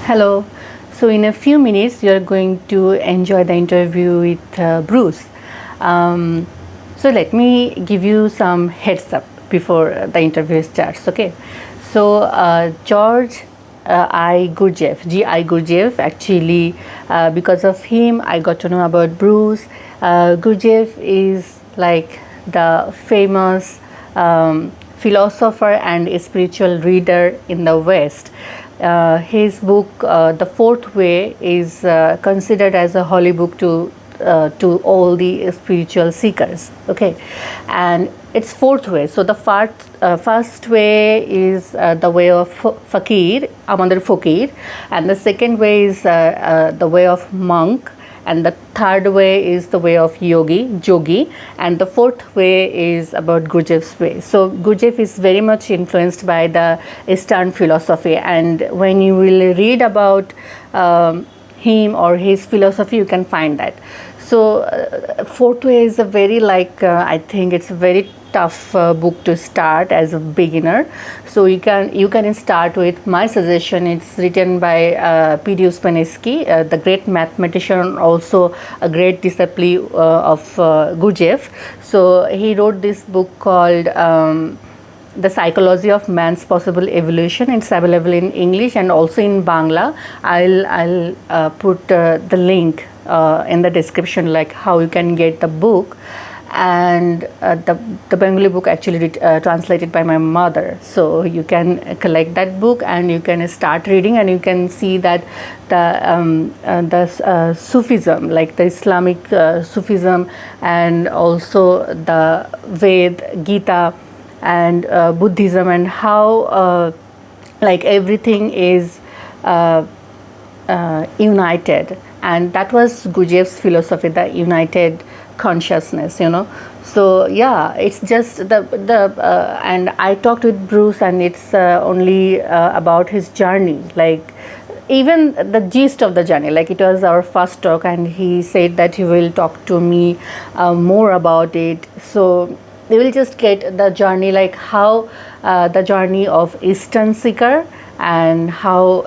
Hello. So, in a few minutes, you're going to enjoy the interview with Bruce. Um, so, let me give you some heads up before the interview starts. Okay. So, George I. Gurdjieff, actually, because of him, I got to know about Bruce. Gurdjieff is like the famous philosopher and a spiritual reader in the West. His book, The Fourth Way, is considered as a holy book to all the spiritual seekers. Okay, and it's fourth way. So the first way is the way of fakir, Amander Fakir, and the second way is the way of monk, and the third way is the way of yogi, and the fourth way is about Gurdjieff's way. So Gurdjieff is very much influenced by the Eastern philosophy, and when you will read about him or his philosophy, you can find that. So fourth way is a very I think it's a very tough book to start as a beginner. So you can start with my suggestion. It's written by P.D. Uspaneski, the great mathematician, also a great disciple of Gurdjieff. So he wrote this book called The Psychology of Man's Possible Evolution. It's available in English and also in Bangla. I'll put the link in the description, like how you can get the book. And the Bengali book actually translated by my mother. So you can collect that book and you can start reading, and you can see that the Sufism, like the Islamic Sufism, and also the Ved, Gita, and Buddhism, and how like everything is united. And that was Gurdjieff's philosophy, the united consciousness. So yeah, it's just and I talked with Bruce, and it's only about his journey, like even the gist of the journey. Like, it was our first talk, and he said that he will talk to me more about it. So they will just get the journey, like how the journey of Eastern seeker, and how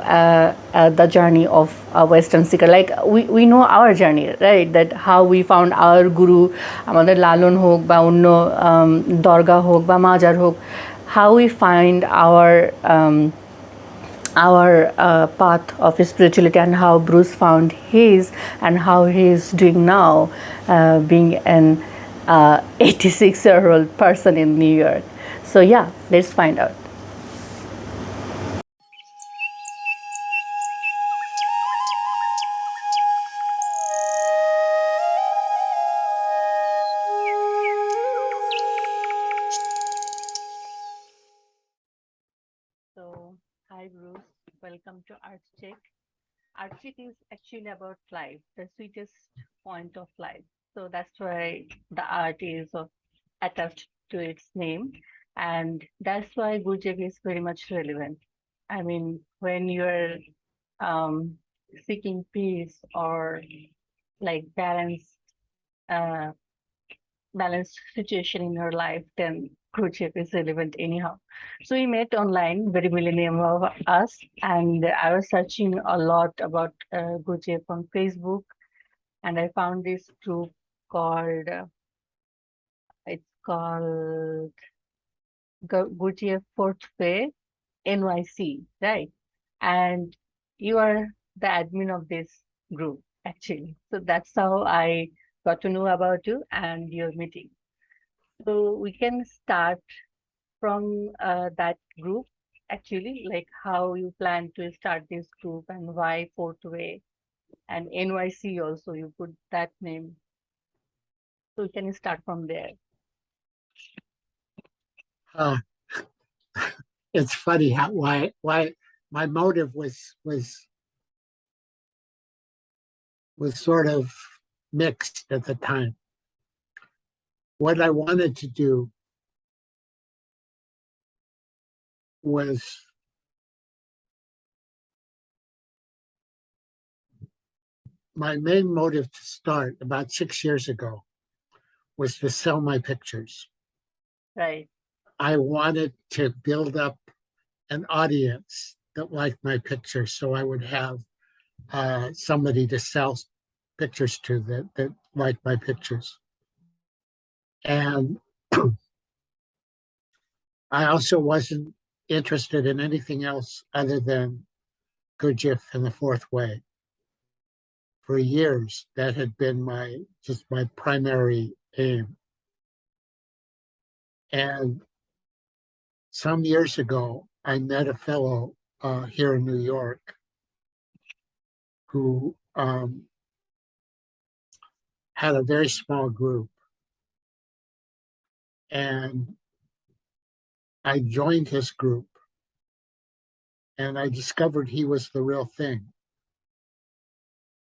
the journey of a Western seeker. Like we know our journey, right? That how we found our guru, আমাদের লালন হোক বা অন্য দরগা হোক বা মাজার হোক, how we find our path of spirituality, and how Bruce found his, and how he is doing now, being an 86-year-old person in New York. So yeah, let's find out. So, hi Bruce, welcome to ArtCheck. ArtCheck is actually about life, the sweetest point of life. So that's why the art is attached to its name, and that's why Gurdjieff is very much relevant. I mean, when you're um, seeking peace or like uh, balanced situation in her life, then Gurdjieff is relevant anyhow. So we met online, very millennium of us, and I was searching a lot about Gurdjieff on Facebook, and I found this group called it's called Gurdjieff Fourth Way NYC, right? And you are the admin of this group, actually. So that's how I got to know about you and your meeting. So we can start from that group, actually, like how you plan to start this group and why Fourth Way and NYC also, you put that name. So we can start from there. Uh, it's funny how why my motive was sort of mixed at the time. What I wanted to do was my main motive to start about 6 years ago was to sell my pictures. Right. I wanted to build up an audience that liked my pictures, so I would have somebody to sell pictures to that liked my pictures. And I also wasn't interested in anything else other than Gurdjieff and the Fourth Way. For years, that had been my primary aim. And some years ago, I met a fellow here in New York who had a very small group. And I joined his group, and I discovered he was the real thing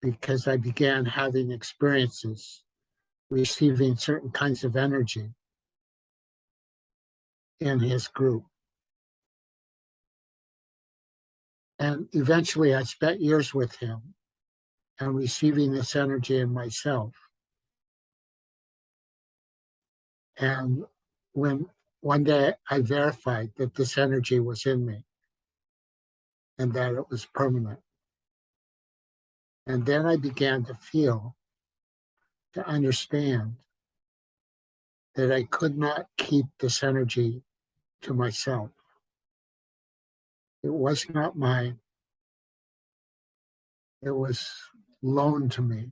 because I began having experiences, receiving certain kinds of energy in his group. And eventually I spent years with him and receiving this energy in myself. And when one day I verified that this energy was in me and that it was permanent. And then I began to feel, to understand that I could not keep this energy to myself. It was not mine. It was loaned to me.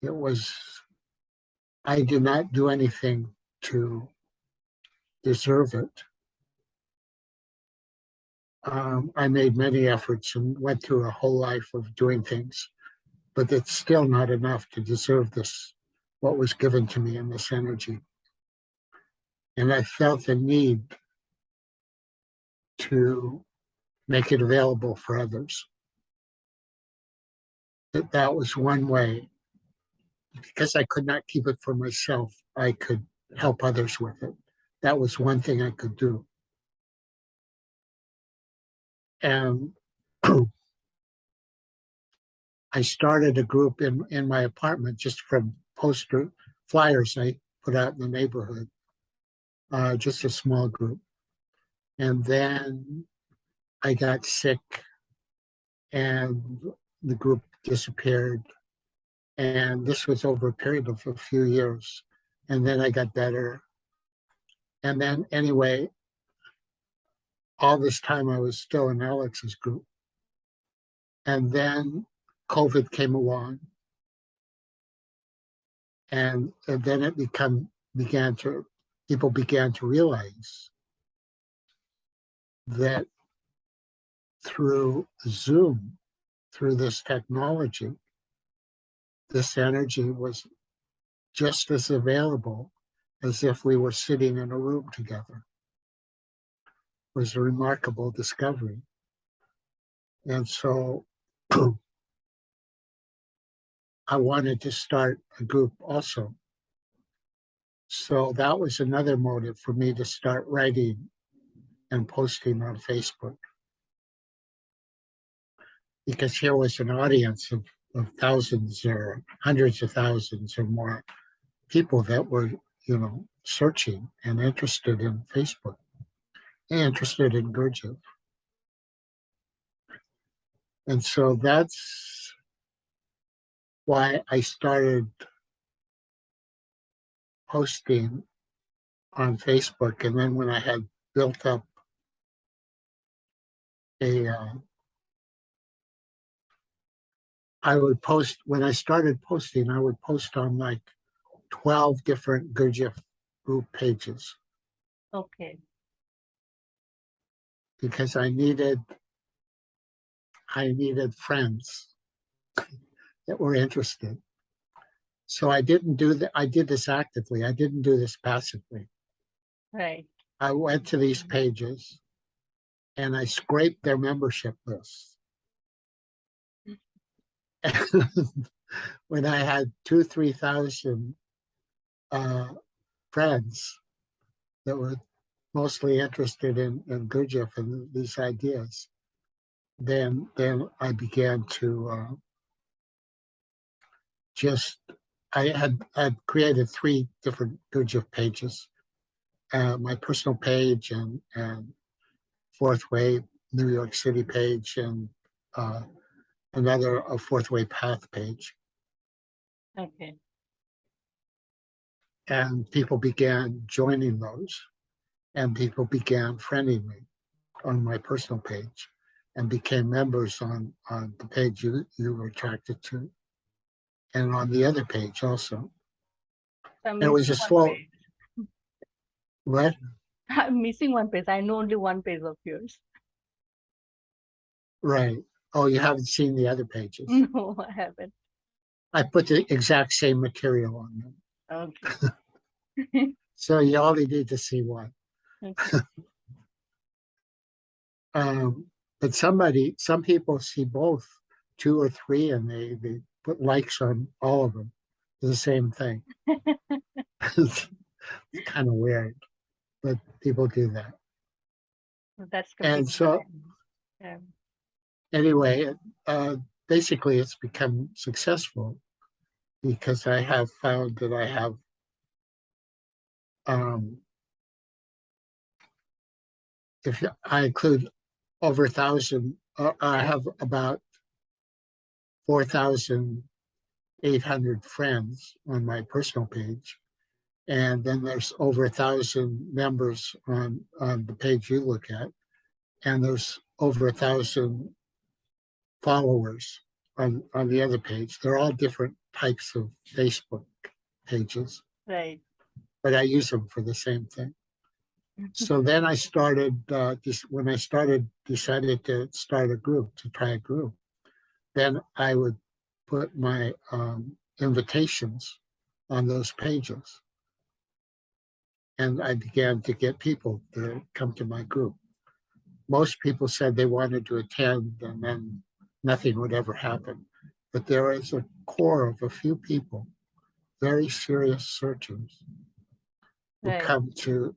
It was, I did not do anything to deserve it. I made many efforts and went through a whole life of doing things, but it's still not enough to deserve this, what was given to me in this energy. And I felt the need to make it available for others. That was one way. Because I could not keep it for myself, I could help others with it. That was one thing I could do. And I started a group in my apartment just from poster flyers I put out in the neighborhood, just a small group. And then I got sick and the group disappeared. And this was over a period of a few years. And then I got better. And then anyway, all this time I was still in Alex's group. And then COVID came along. And then it people began to realize that through Zoom, through this technology, this energy was just as available as if we were sitting in a room together. It was a remarkable discovery. And so I wanted to start a group also. So that was another motive for me to start writing and posting on Facebook. Because here was an audience of thousands or hundreds of thousands or more people that were, searching and interested in Facebook and interested in Gurdjieff. And so that's why I started posting on Facebook. And then when I had built up I would post, when I started posting, I would post on like 12 different Gurdjieff group pages. Okay. Because I needed friends that were interested. So I didn't do that. I did this actively. I didn't do this passively. Right. I went to these pages and I scraped their membership lists. When I had 2,000-3,000 friends that were mostly interested in Gurdjieff and these ideas, then I began to I had created 3 different Gurdjieff pages, my personal page and Fourth Way New York City page and another a Fourth Way Path page. Okay. And people began joining those, and people began friending me on my personal page and became members on the page you were attracted to, and on the other page also. So I'm And it was missing a one slow, page. what? I'm missing one page. I know only one page of yours. Right. Oh, you haven't seen the other pages. No, I haven't. I put the exact same material on them. Okay. So you only need to see one. Okay. But some people see both, two or three, and they put likes on all of them. The same thing. It's kind of weird, but people do that. That's And completely so fine. anyway, basically it's become successful because I have found that I have if I include over 1,000, I have about 4,800 friends on my personal page. And then there's over 1,000 members on the page you look at. And there's over 1,000 followers on the other page. They're all different types of Facebook pages, Right. but I use them for the same thing. So then I started, when I decided to start a group, to try a group, then I would put my invitations on those pages. And I began to get people to come to my group. Most people said they wanted to attend, and then nothing would ever happen. But there is a core of a few people, very serious searchers, who Right. come to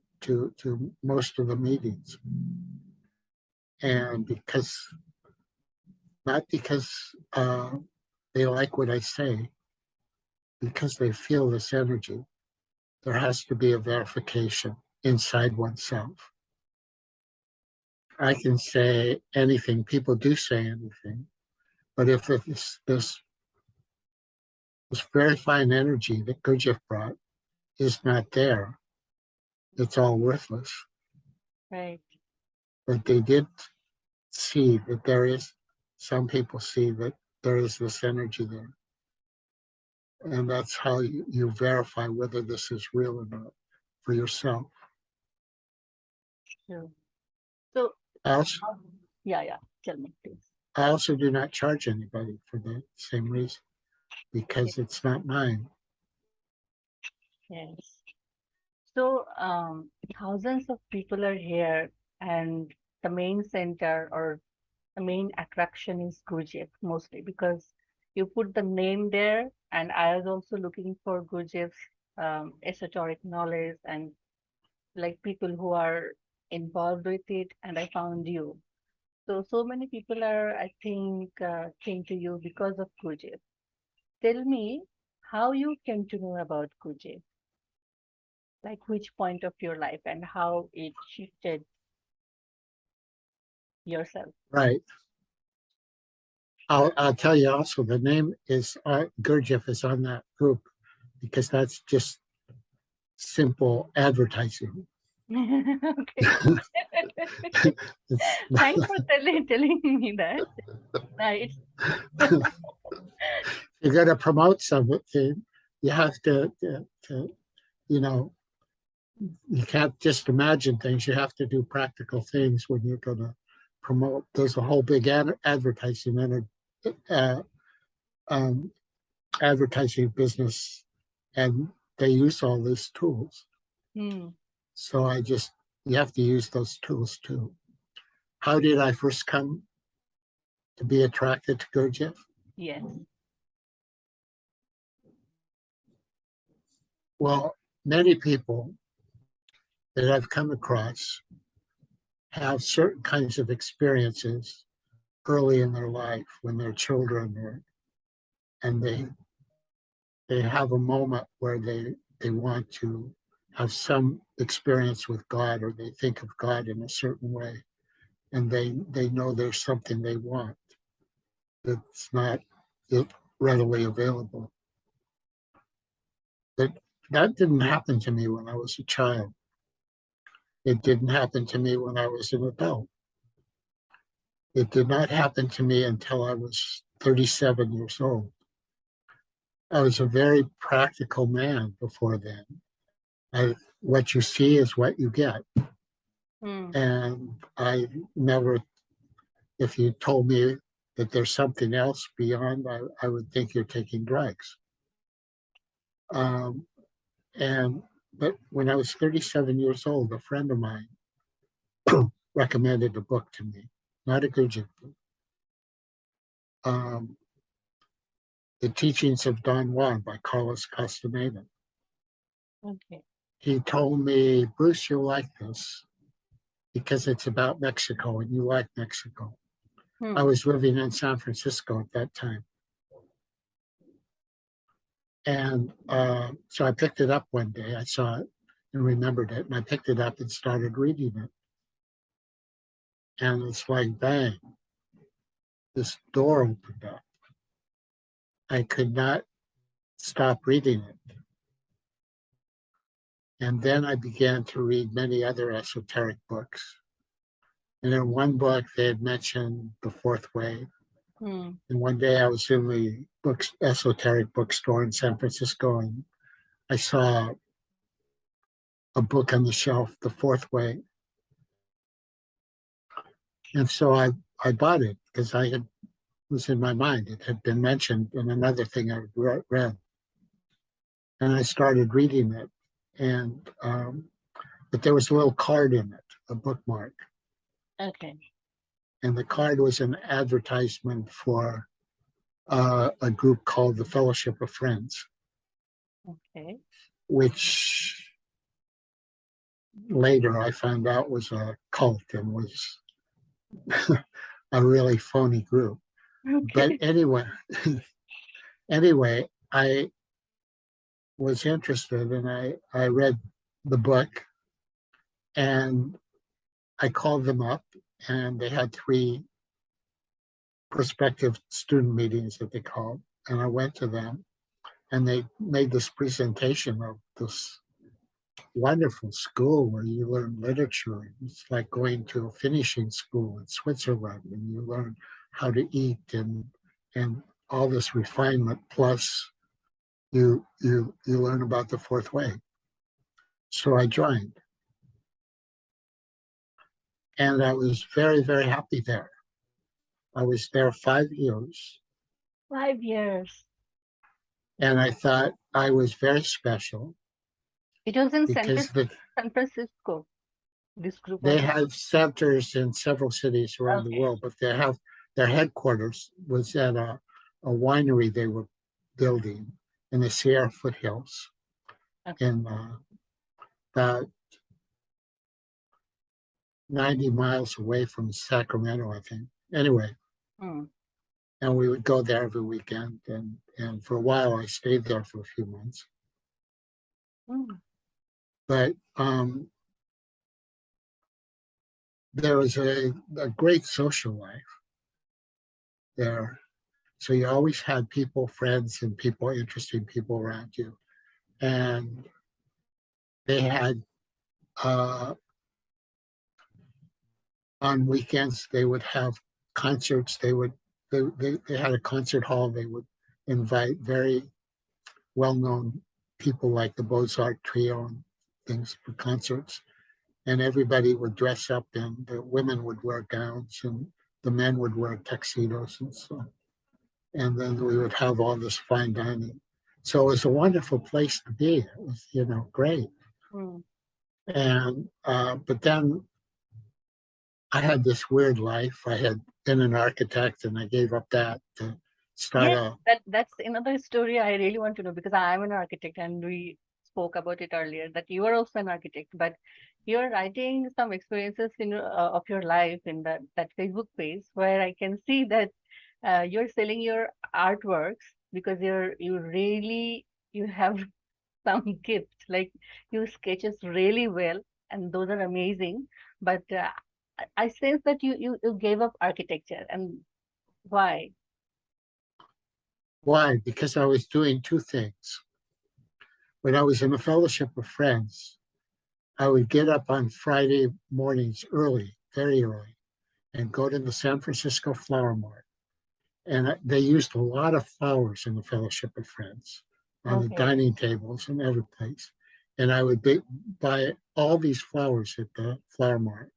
most of the meetings. And not because they like what I say, because they feel this energy, there has to be a verification inside oneself. I can say anything, people do say anything, but if this very fine energy that Gurdjieff brought is not there, it's all worthless. Right. But they did see that there is, some people see that there is this energy there. And that's how you verify whether this is real or not for yourself. Sure. So, I also, yeah. Tell me, please. I also do not charge anybody for the same reason, because it's not mine. Yes. So, thousands of people are here, and the main center or the main attraction is Gurdjieff mostly because you put the name there, and I was also looking for Gurdjieff's esoteric knowledge and like people who are involved with it, and I found you. So many people are, I think, came to you because of Gurdjieff. Tell me how you came to know about Gurdjieff, like which point of your life and how it shifted yourself. Right. I'll tell you also, the name is Gurdjieff is on that group because that's just simple advertising. Okay. It's Thanks for telling me that. It's you're going to promote something, you have to, you know, you can't just imagine things. You have to do practical things when you're going to promote. There's a whole big advertising and um, advertising business, and they use all these tools. So you have to use those tools too. How did I first come to be attracted to Gurdjieff? yes. Well, many people that I've come across have certain kinds of experiences early in their life when they're children, and they have a moment where they want to have some experience with God, or they think of God in a certain way. and they know there's something they want that's not readily available. But that didn't happen to me when I was a child. It didn't happen to me when I was an adult. It did not happen to me until I was 37 years old. I was a very practical man before then. What you see is what you get. And I never, if you told me that there's something else beyond, I would think you're taking drugs. Um, but when I was 37 years old, a friend of mine recommended a book to me, not a Gurdjieff book. The Teachings of Don Juan by Carlos Castaneda. Okay. He told me, Bruce, you'll like this because it's about Mexico and you like Mexico. I was living in San Francisco at that time. And so I picked it up one day. I saw it and remembered it. And I picked it up and started reading it. And it's like, bang, this door opened up. I could not stop reading it. And then I began to read many other esoteric books. And in one book, they had mentioned the fourth way. And one day I was in the esoteric bookstore in San Francisco, and I saw a book on the shelf, The Fourth Way. And so I bought it because was in my mind. It had been mentioned in another thing I read. And I started reading it. And but there was a little card in it, a bookmark. Okay. And the card was an advertisement for a group called the Fellowship of Friends. Okay. Which later I found out was a cult and was a really phony group. Okay. But anyway, I was interested and I read the book and I called them up and they had 3 prospective student meetings that they called. And I went to them and they made this presentation of this wonderful school where you learn literature. It's like going to a finishing school in Switzerland and you learn how to eat and all this refinement, plus you learn about the fourth way. So I joined. And I was very, very happy there. I was there 5 years. 5 years. And I thought I was very special. It was in San because Francisco, this group. They have centers in several cities around the world, but they have their headquarters was at a winery they were building in the Sierra foothills in about 90 miles away from Sacramento, I think. Anyway, and we would go there every weekend. And for a while, I stayed there for a few months. But there was a great social life there. So you always had people, friends, and people, interesting people around you. And they had, on weekends, they would have concerts. They had a concert hall. They would invite very well-known people like the Mozart Trio and things for concerts. And everybody would dress up and the women would wear gowns and the men would wear tuxedos and so on. And then we would have all this fine dining. So it was a wonderful place to be. It was, great. And, but then I had this weird life. I had been an architect and I gave up that to start that's another story I really want to know, because I am an architect and we spoke about it earlier that you are also an architect, but you're writing some experiences of your life in that Facebook page where I can see that you're selling your artworks because you have some gift, like you sketches really well and those are amazing. But I sense that you gave up architecture, and why? Why? Because I was doing two things. When I was in the Fellowship of Friends, I would get up on Friday mornings early, very early, and go to the San Francisco Flower Mart. And they used a lot of flowers in the Fellowship of Friends on the Okay. dining tables and every place. And I would buy all these flowers at the Flower Mart.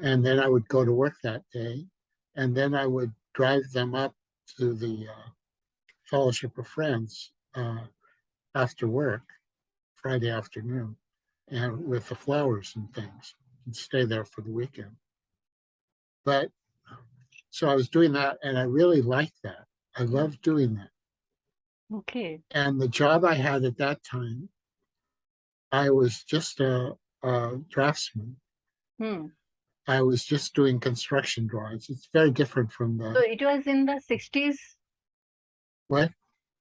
And then I would go to work that day. And then I would drive them up to the Fellowship of Friends after work, Friday afternoon, and with the flowers and things, and stay there for the weekend. But so I was doing that, and I really liked that. I loved doing that. Okay. And the job I had at that time, I was just a draftsman. Hmm. I was just doing construction drawings. It's very different from So the it was in the 60s. what?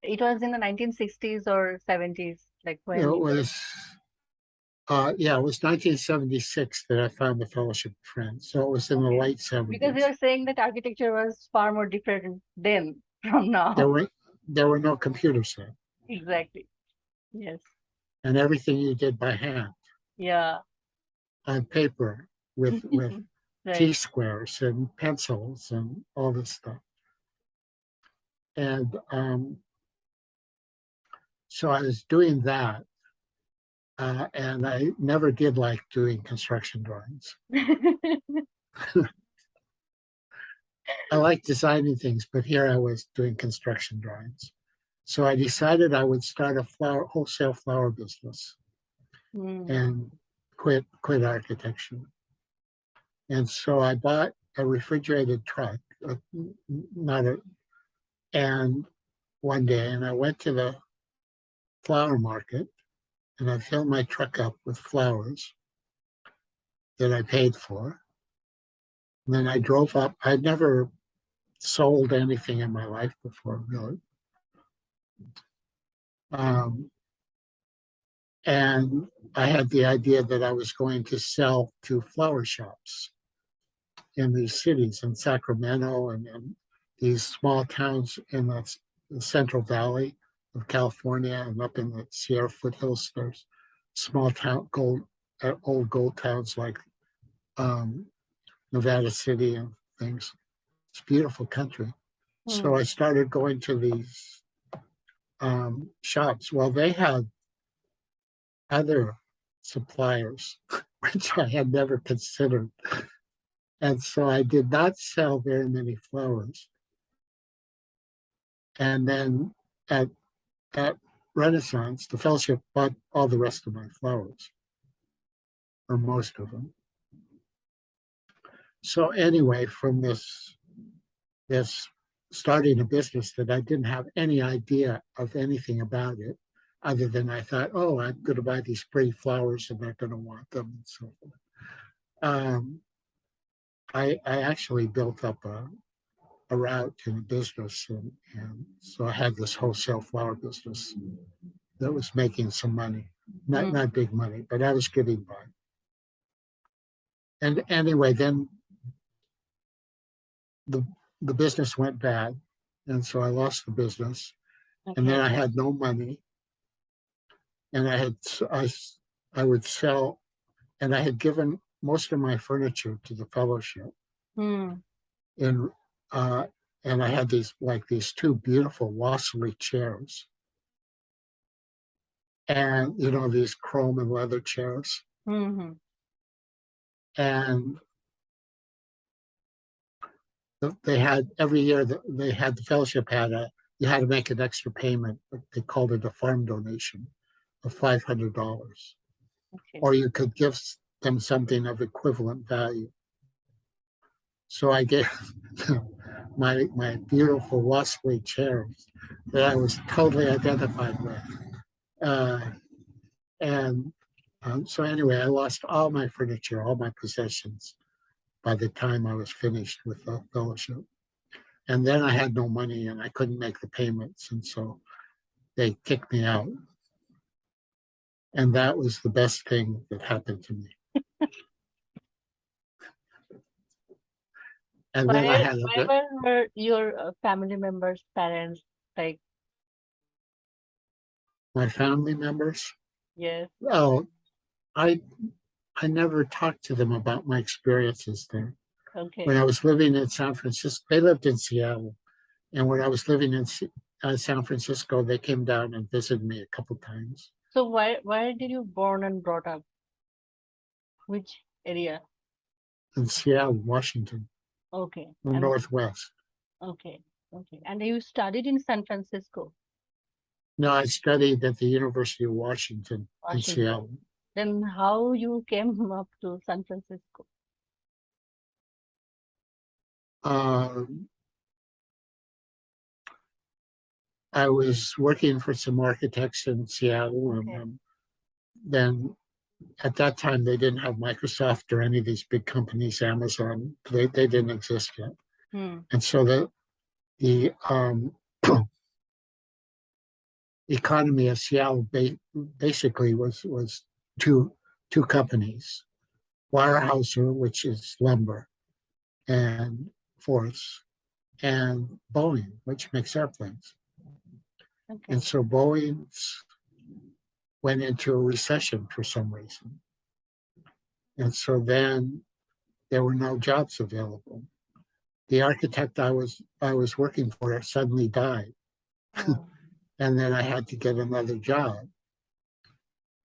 It was in the 1960s or 70s, like It when you were. was yeah, it was 1976 that I found the Fellowship of Friends. So it was in the Okay. late Because you 70s. are saying that architecture was far more different then from There now. were there were no computers then, Exactly. Yes. and everything you did by hand Yeah. on paper with Right. T-squares and pencils and all this stuff. And so I was doing that, and I never did like doing construction drawings. I like designing things, but here I was doing construction drawings. So I decided I would start a wholesale flower business Hmm. and quit architecture. And so I bought a refrigerated truck, not a, and one day, and I went to the flower market and I filled my truck up with flowers that I paid for. And then I drove up. I'd never sold anything in my life before, really. Um, and I had the idea that I was going to sell to flower shops in these cities, in Sacramento and in these small towns in the Central Valley of California and up in the Sierra foothills. There's small town old gold towns like um, Nevada City and things. It's a beautiful country. So Hmm. I started going to these shops. Well, they had other suppliers, which I had never considered. And so I did not sell very many flowers. And then at, at Renaissance, the fellowship bought all the rest of my flowers, or most of them. So anyway, from this starting a business that I didn't have any idea of anything about it, other than I thought, oh, I'm going to buy these pretty flowers and they're going to want them and so forth. Um, I actually built up a route in the business, and so I had this wholesale flower business that was making some money, Hmm. not big money, but I was getting by. And anyway, then the the business went bad, and so I lost the business, and then Okay. I had no money, and I would sell, and I had given most of my furniture to the fellowship Hmm. in. Uh, and I had these two beautiful wassily chairs, and these chrome and leather chairs, Hmm. and they had every year that they had the fellowship had you had to make an extra payment, but they called it a farm donation of $500, Okay. or you could give them something of equivalent value. So I gave my beautiful wassily chairs that I was totally identified with, uh, and so anyway, I lost all my furniture, all my possessions by the time I was finished with the fellowship. And then I had no money and I couldn't make the payments. And so they kicked me out. And that was the best thing that happened to me. And then I Why, had why were your family members, parents, like, my family members. yes, Oh, I I never talked to them about my experiences there. When okay. I was living in San Francisco, they lived in Seattle, and when I was living in San Francisco, they came down and visited me a couple times. So why did you born and brought up? Which area? In Seattle, Washington, Okay. the And Northwest. okay. Okay. And you studied in San Francisco, No, I studied at the University of Washington in Washington. Seattle. Then how you came up to San Francisco? Um, I was working for some architects in Seattle, and Okay. then at that time they didn't have Microsoft or any of these big companies, Amazon. They didn't exist yet, Hmm. and so the economy of Seattle basically was two companies: Weyerhaeuser, which is lumber and forests, and Boeing, which makes airplanes. Okay. And so Boeing's went into a recession for some reason. And so then there were no jobs available. The architect I was working for suddenly died, Oh. and then I had to get another job.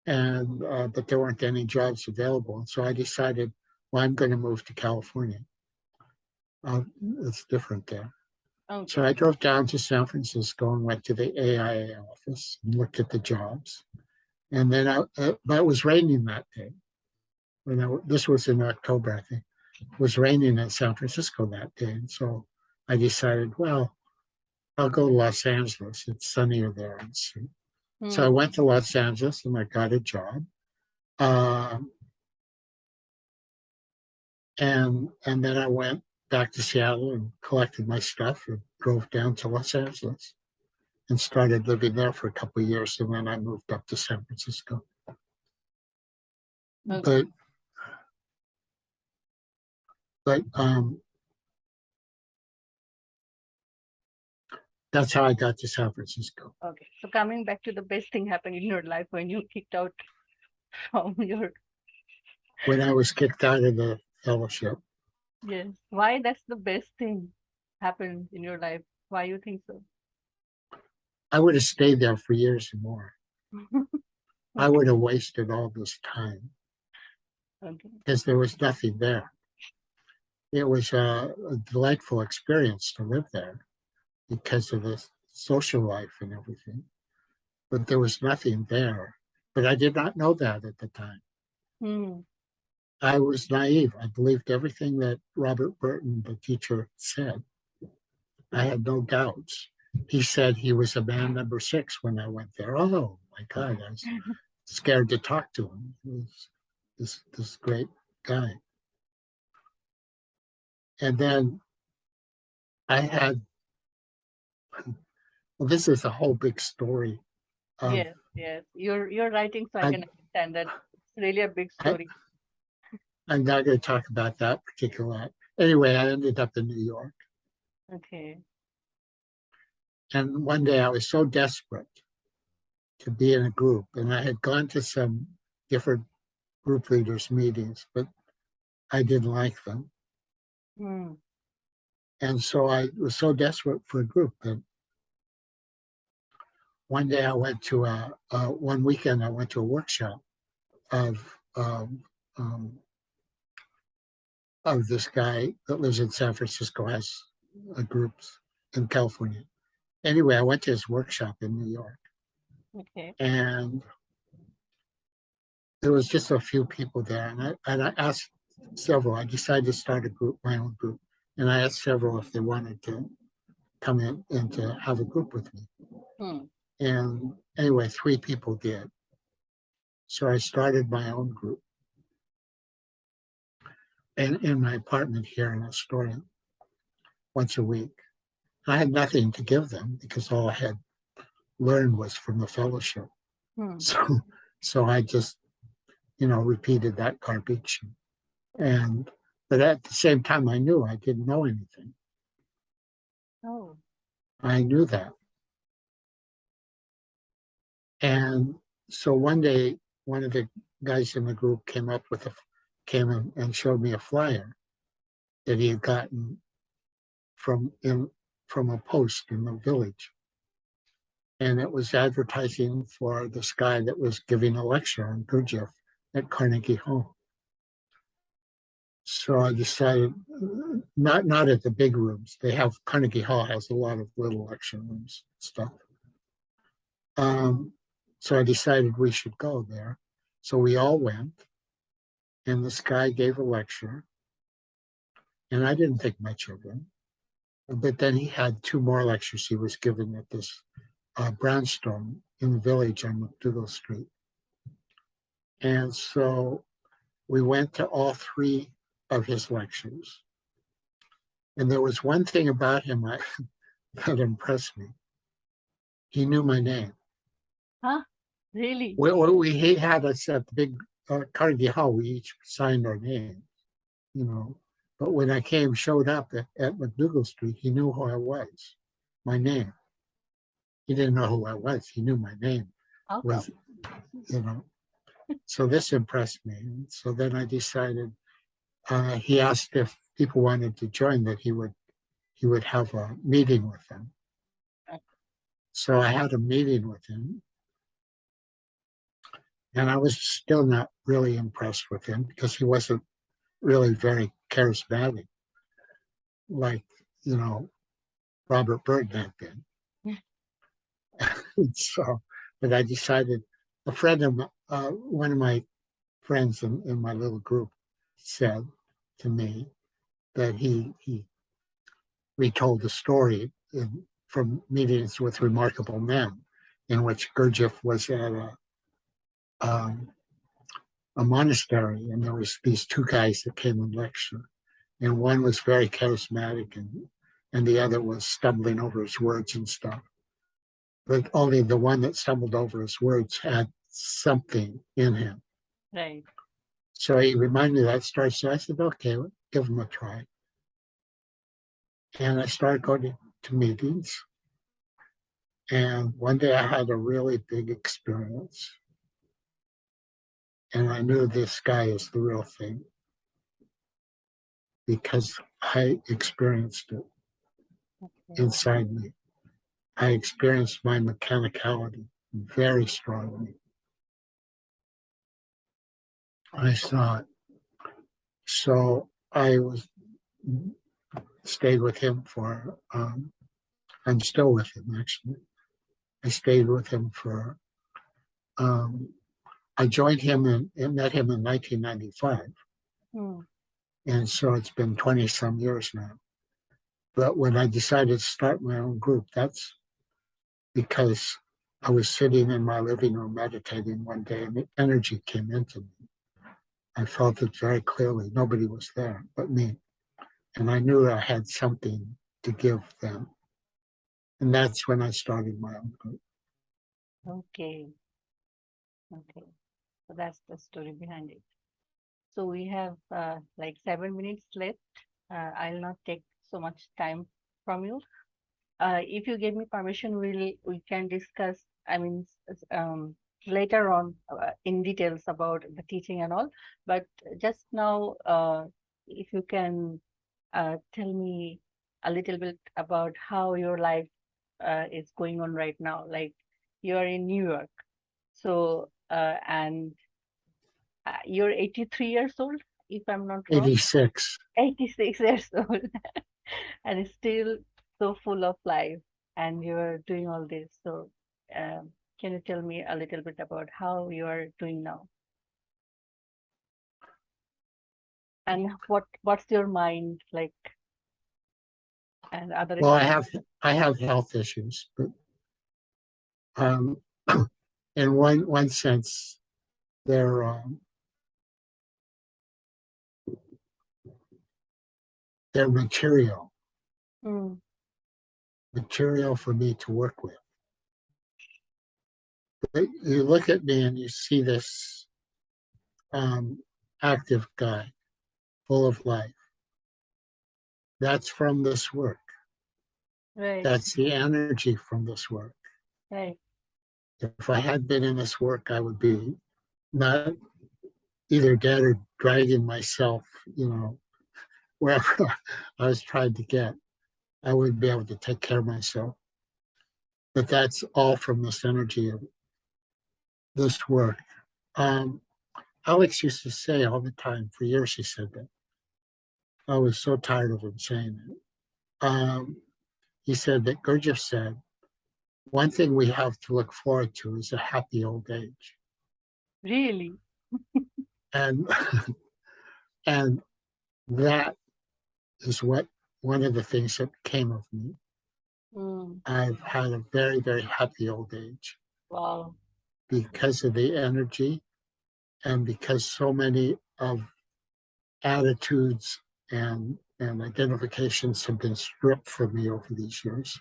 And but there weren't any jobs available, and so I decided, well, I'm going to move to California. It's different there. So Okay. I drove down to San Francisco and went to the AIA office and looked at the jobs. And then but it was raining that day. This was in October, I think. It was raining in San Francisco that day, and so I decided, well, I'll go to Los Angeles. It's sunnier there. And so I Hmm. went to Los Angeles and I got a job. Um, and then I went back to Seattle and collected my stuff and drove down to Los Angeles and started living there for a couple of years. And then I moved up to San Francisco. Okay. But but that's how I got to San Francisco. Okay. So coming back to the best thing happened in your life when you kicked out from your, When I was kicked out of the fellowship, yes. Why that's the best thing happened in your life? Why you think so? I would have stayed there for years and more. I Okay. would have wasted all this time Okay. because there was nothing there. It was a delightful experience to live there because of the social life and everything, but there was nothing there. But I did not know that at the time. Hmm. I was naive. I believed everything that Robert Burton, the teacher, said. I had no doubts. He said he was a man number 6 when I went there. Oh my God, I was scared to talk to him. He was this great guy. And then I had, well, this is a whole big story of, Yes, yes. You're writing, so I I, can understand that it's really a big I, story. I'm not going to talk about that particular. Anyway, I ended up in New York. Okay. And one day I was so desperate to be in a group, and I had gone to some different group leaders meetings, but I didn't like them. Hmm. And so I was so desperate for a group that one day I went to one weekend I went to a workshop of um, um, of this guy that lives in San Francisco, has groups in California. Anyway, I went to his workshop in New York, Okay. and there was just a few people there, and I asked several. I decided to start a group, my own group, and I asked several if they wanted to come in and to have a group with me. Hmm. And anyway, 3 people did. So I started my own group in my apartment here in Astoria once a week. I had nothing to give them because all I had learned was from the fellowship. Hmm. So I just, repeated that garbage. And But at the same time, I knew I didn't know anything. Oh. I knew that. And so one day, one of the guys in the group came and showed me a flyer that he had gotten from from a post in the village. And it was advertising for this guy that was giving a lecture on Gurdjieff at Carnegie Hall. So I decided not at the big rooms. They have Carnegie Hall has a lot of little lecture rooms stuff. So I decided we should go there. So we all went, and this guy gave a lecture, and I didn't think much of him. But then he had two more lectures he was giving at this brownstone in the village on McDougall Street. And so we went to all three of his lectures. And there was one thing about him that impressed me. He knew my name. Huh? Really? He had us at the big Carnegie Hall. We each signed our names, you know. But when I showed up at McDougall Street, he knew who I was, my name. He didn't know who I was. He knew my name was, you know. So this impressed me. And so then I decided, he asked if people wanted to join, that he would have a meeting with them. So I had a meeting with him. And I was still not really impressed with him because he wasn't really very charismatic, like, you know, Robert Burton had been. So, but I decided, one of my friends in my little group said to me that he retold a story from meetings with remarkable men, in which Gurdjieff was at a monastery, and there was these two guys that came and lecture, and one was very charismatic, and the other was stumbling over his words and stuff. But only the one that stumbled over his words had something in him. Right. So he reminded me of that story. So I said, okay, give him a try. And I started going to meetings. And one day I had a really big experience. And I knew this guy is the real thing because I experienced it inside me. I experienced my mechanicality very strongly. I saw it. So I stayed with him I'm still with him actually. I stayed with him I joined him and met him in 1995. And so it's been 20 some years now. But when I decided to start my own group, that's because I was sitting in my living room meditating one day and the energy came into me. I felt it very clearly. Nobody was there but me. And I knew I had something to give them. And that's when I started my own group. Okay. Okay. So that's the story behind it. So we have like 7 minutes left. I'll not take so much time from you. If you give me permission, we can discuss, I mean, later on in details about the teaching and all. But just now, if you can tell me a little bit about how your life is going on right now. Like you are in New York, so and you're 83 years old, if I'm not wrong. 86. 86 years old, and still so full of life, and you're doing all this. So, can you tell me a little bit about how you are doing now? And what's your mind like? And other. Well, I have health issues, but in one sense, they're material for me to work with. But you look at me and you see this active guy, full of life, That's from this work. Right. That's the energy from this work. Right. If I had been in this work, I would be not either dead or dragging myself, wherever I was trying to get. I wouldn't be able to take care of myself. But that's all from this energy of this work. Um, Alex used to say all the time, for years he said that. I was so tired of him saying it. He said that Gurdjieff said, one thing we have to look forward to is a happy old age. Really? And and that is what one of the things that came of me. Mm. I've had a very, very happy old age Wow. because of the energy and because so many of attitudes and identifications have been stripped from me over these years.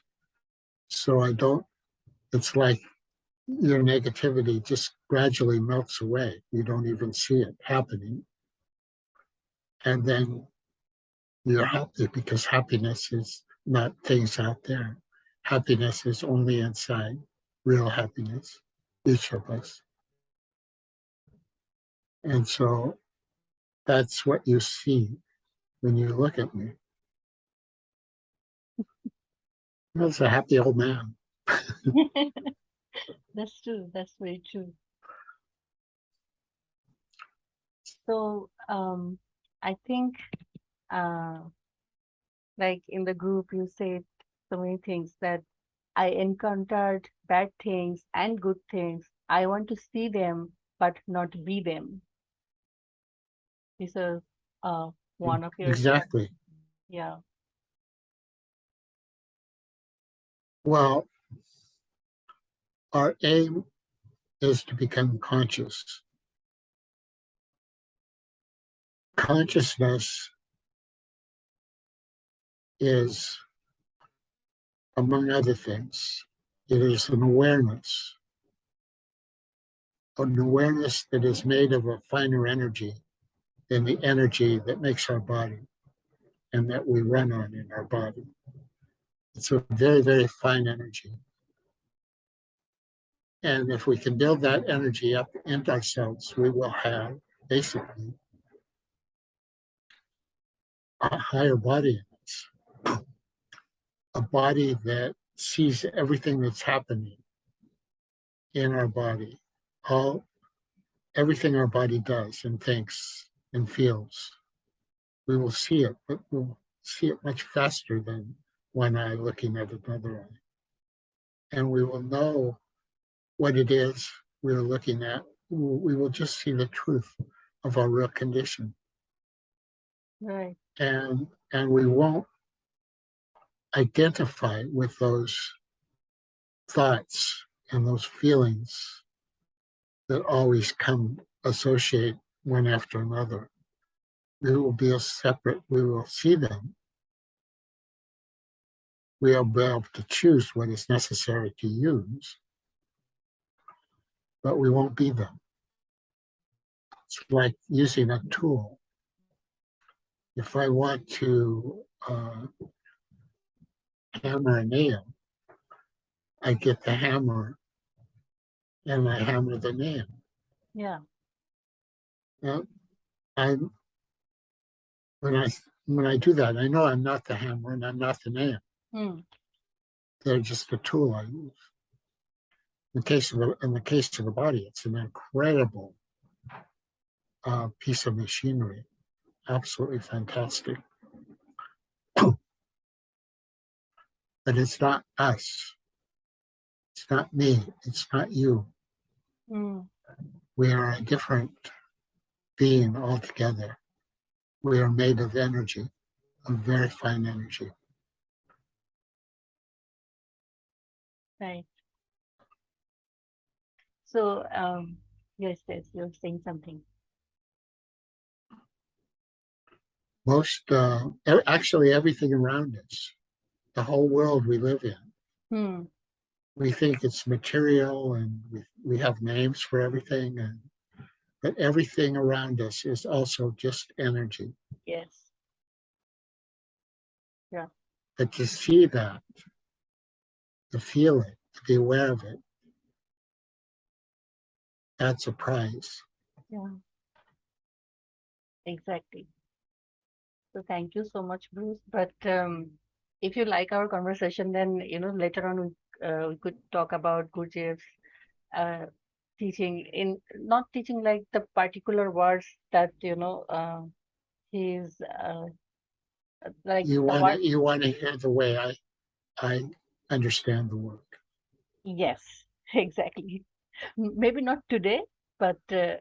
So I don't, it's like your negativity just gradually melts away. You don't even see it happening. And then you're happy because happiness is not things out there. Happiness is only inside, real happiness, each of us. And so that's what you see when you look at me. That's a happy old man. That's true. That's very true. So, I think, uh, like in the group, you said so many things that I encountered bad things and good things. I want to see them, but not be them. This is one of your thoughts. Exactly. Yeah. Well, our aim is to become conscious. Consciousness is, among other things, it is an awareness that is made of a finer energy than the energy that makes our body and that we run on in our body. It's a very, very fine energy. And if we can build that energy up into ourselves, we will have basically a higher body in us, a body that sees everything that's happening in our body, all everything our body does and thinks and feels. We will see it, but we'll see it much faster than one eye looking at another eye. And we will know what it is we're looking at. We will just see the truth of our real condition. Right. And we won't identify with those thoughts and those feelings that always come associate one after another. We will be a separate, we will see them. We will be able to choose what is necessary to use, but we won't be them. It's like using a tool. If I want to hammer a nail, I get the hammer and I hammer the nail. Yeah. Now, I'm when I do that, I know I'm not the hammer and I'm not the nail. Hmm. They're just the tool I use. In the case of the body, it's an incredible piece of machinery, absolutely fantastic. But it's not us. It's not me. It's not you. Hmm. We are a different being altogether. We are made of energy, of very fine energy. Right. So, yes, yes, you're saying something. Actually, everything around us, the whole world we live in, Hmm. we think it's material and we have names for everything, but everything around us is also just energy. Yes. Yeah. But to see that, to feel it, to be aware of it, that's a prize. Yeah. Exactly. So thank you so much, Bruce. But if you like our conversation, then later on we could talk about Gurdjieff's uh, teaching, in not teaching like the particular words that he's like You the want word. to you want to hear the way I understand the work. Yes, exactly. Maybe not today, but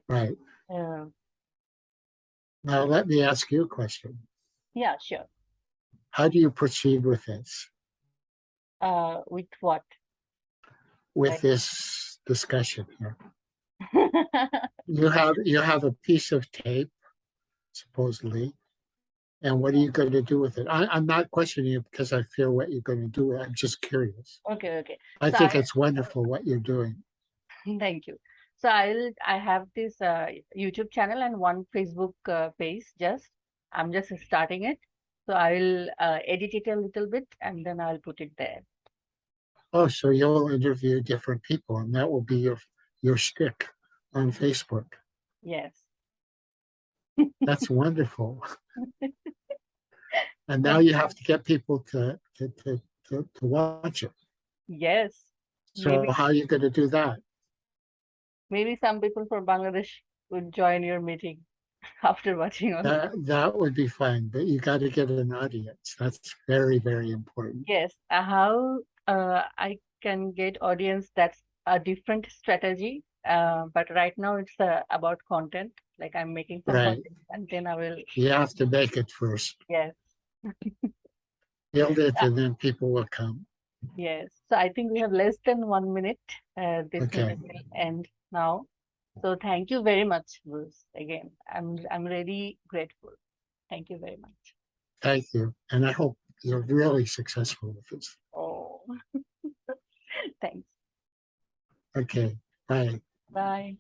Right. uh, Now let me ask you a question. yeah, sure. How do you proceed with this? With what? With Like, this discussion here? You have a piece of tape, supposedly, and what are you going to do with it? I'm not questioning you because I fear what you're going to do. I'm just curious. okay, okay. I So think it's wonderful what you're doing. thank you. So I have this YouTube channel and one Facebook page. I'm just starting it. So I'll edit it a little bit and then I'll put it there. Oh, so you'll interview different people, and that will be your shtick on Facebook. Yes. That's wonderful. And now Thank you you. have to get people to watch it. Yes. So how are you going to do that? Maybe some people from Bangladesh would join your meeting after watching all this. That would be fine, but you got to get an audience. That's very, very important. Yes. How I can get audience, that's a different strategy. But right now it's about content. Like I'm making some Right. content and then I will, You have to make it first. yes. Build it, Uh, and then people will come. yes. So I think we have less than 1 minute. This Okay. meeting will end now. So thank you very much, Bruce. Again, I'm really grateful. Thank you very much. Thank you. And I hope you're really successful with this. Oh, thanks. Okay. Bye. Bye.